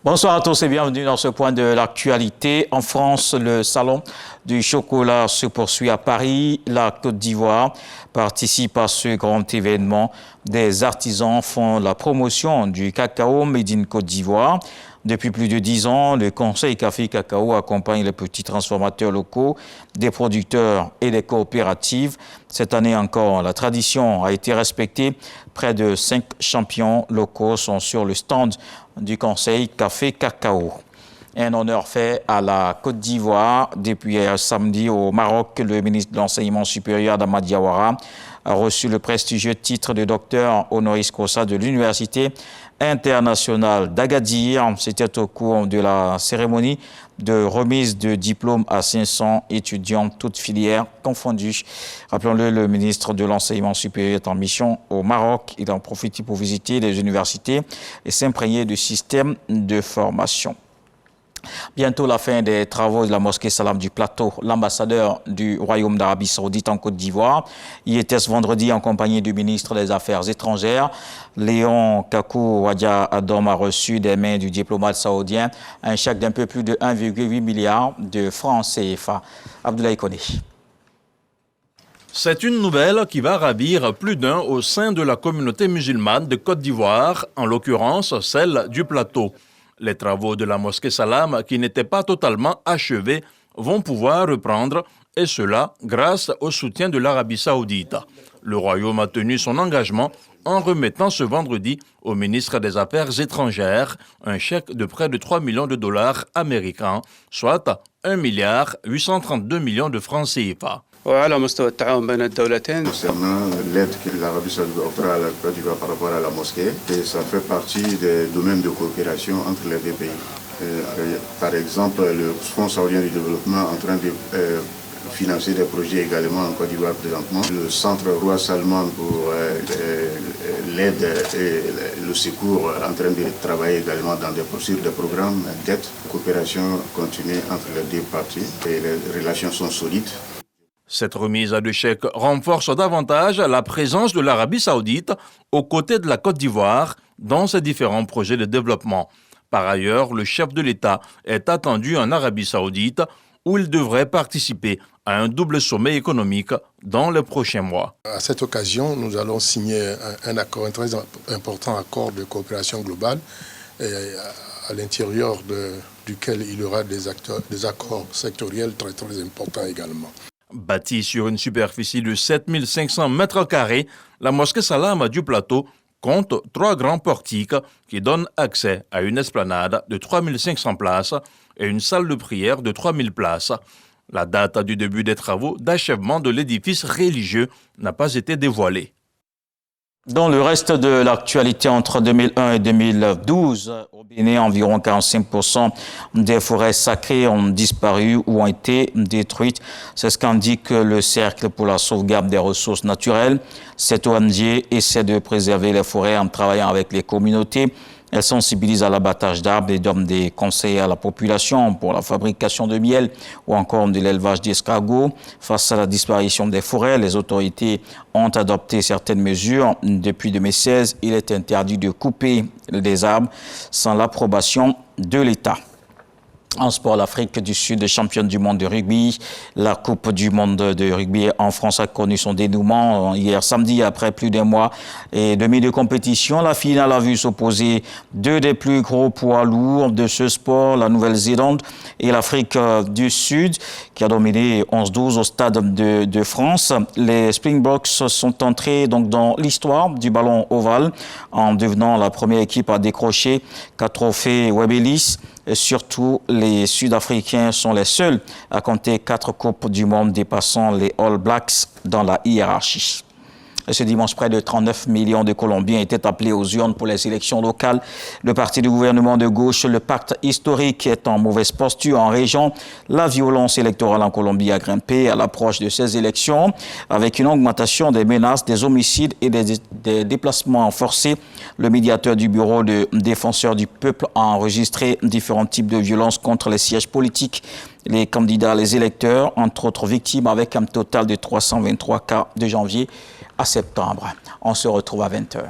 Bonsoir à tous et bienvenue dans ce point de l'actualité. En France, le salon du chocolat se poursuit à Paris. La Côte d'Ivoire participe à ce grand événement. Des artisans font la promotion du cacao Made in Côte d'Ivoire. Depuis plus de 10 ans, le Conseil Café Cacao accompagne les petits transformateurs locaux, des producteurs et des coopératives. Cette année encore, la tradition a été respectée. Près de 5 champions locaux sont sur le stand du Conseil Café Cacao. Un honneur fait à la Côte d'Ivoire. Depuis hier samedi au Maroc, le ministre de l'Enseignement supérieur Adama Diawara a reçu le prestigieux titre de docteur honoris causa de l'Université internationale d'Agadir. C'était au cours de la cérémonie de remise de diplôme à 500 étudiants, toutes filières confondues. Rappelons-le, le ministre de l'Enseignement supérieur est en mission au Maroc. Il en profite pour visiter les universités et s'imprégner du système de formation. Bientôt la fin des travaux de la mosquée Salam du Plateau. L'ambassadeur du Royaume d'Arabie Saoudite en Côte d'Ivoire y était ce vendredi en compagnie du ministre des Affaires étrangères. Léon Kakou Wadja Adom a reçu des mains du diplomate saoudien un chèque d'un peu plus de 1,8 milliard de francs CFA. Abdoulaye Koné. C'est une nouvelle qui va ravir plus d'un au sein de la communauté musulmane de Côte d'Ivoire, en l'occurrence celle du Plateau. Les travaux de la mosquée Salam, qui n'étaient pas totalement achevés, vont pouvoir reprendre, et cela grâce au soutien de l'Arabie Saoudite. Le Royaume a tenu son engagement en remettant ce vendredi au ministre des Affaires étrangères un chèque de près de 3 millions de dollars américains, soit 1,832 milliard de francs CFA. Concernant l'aide que l'Arabie Saoudite offre à la Côte d'Ivoire par rapport à la mosquée, et ça fait partie des domaines de coopération entre les deux pays. Par exemple, le Fonds saoudien du développement en train de financer des projets également en Côte d'Ivoire présentement. Le Centre Roi Salman pour l'aide et le secours en train de travailler également dans des procédures de programmes d'aide. La coopération continue entre les deux parties et les relations sont solides. Cette remise de chèques renforce davantage la présence de l'Arabie Saoudite aux côtés de la Côte d'Ivoire dans ses différents projets de développement. Par ailleurs, le chef de l'État est attendu en Arabie Saoudite où il devrait participer à un double sommet économique dans les prochains mois. À cette occasion, nous allons signer un très important accord de coopération globale à l'intérieur duquel il y aura des accords sectoriels très importants également. Bâtie sur une superficie de 7500 mètres carrés, la mosquée Salam du Plateau compte 3 grands portiques qui donnent accès à une esplanade de 3500 places et une salle de prière de 3000 places. La date du début des travaux d'achèvement de l'édifice religieux n'a pas été dévoilée. Dans le reste de l'actualité, entre 2001 et 2012, au Bénin, environ 45% des forêts sacrées ont disparu ou ont été détruites. C'est ce qu'indique le Cercle pour la sauvegarde des ressources naturelles. Cette ONG essaie de préserver les forêts en travaillant avec les communautés. Elle sensibilise à l'abattage d'arbres et donne des conseils à la population pour la fabrication de miel ou encore de l'élevage d'escargots. Face à la disparition des forêts, les autorités ont adopté certaines mesures. Depuis 2016, il est interdit de couper des arbres sans l'approbation de l'État. En sport, l'Afrique du Sud est championne du monde de rugby. La Coupe du monde de rugby en France a connu son dénouement hier samedi après plus d'un mois et demi de compétition. La finale a vu s'opposer 2 des plus gros poids lourds de ce sport, la Nouvelle-Zélande et l'Afrique du Sud, qui a dominé 11-12 au Stade de France. Les Springboks sont entrés donc dans l'histoire du ballon ovale en devenant la première équipe à décrocher 4 trophées Webb Ellis. Et surtout, les Sud-Africains sont les seuls à compter 4 Coupes du monde dépassant les All Blacks dans la hiérarchie. Et ce dimanche, près de 39 millions de Colombiens étaient appelés aux urnes pour les élections locales. Le parti du gouvernement de gauche, le pacte historique, est en mauvaise posture en région. La violence électorale en Colombie a grimpé à l'approche de ces élections, avec une augmentation des menaces, des homicides et des déplacements forcés. Le médiateur du bureau de défenseur du peuple a enregistré différents types de violences contre les sièges politiques. Les candidats, les électeurs, entre autres victimes, avec un total de 323 cas de janvier à septembre. On se retrouve à 20 h.